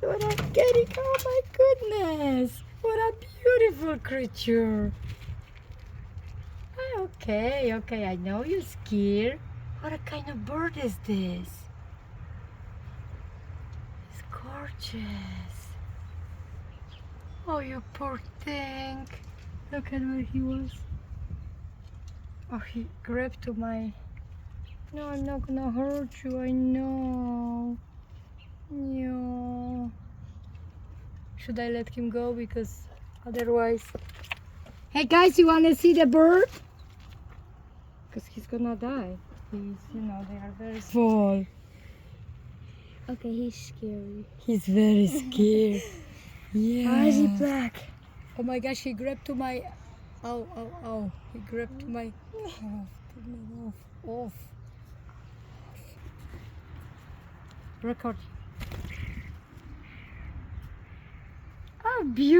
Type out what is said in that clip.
What a kitty! Oh my goodness! What a beautiful creature! Okay, okay, I know you're scared. What kind of bird is this? It's gorgeous. Oh, you poor thing. Look at where he was. Oh, he grabbed to my... No, I'm not gonna hurt you, I know. No. Should I let him go? Because otherwise... Hey guys, you wanna see the bird? Because he's gonna die. He's, you know, they are very small. Okay, he's scary. He's very scared. Yeah. Why is he black? Oh my gosh, he grabbed to my... Ow, ow, ow. He grabbed to my... Off, off. Record. Oh, beautiful.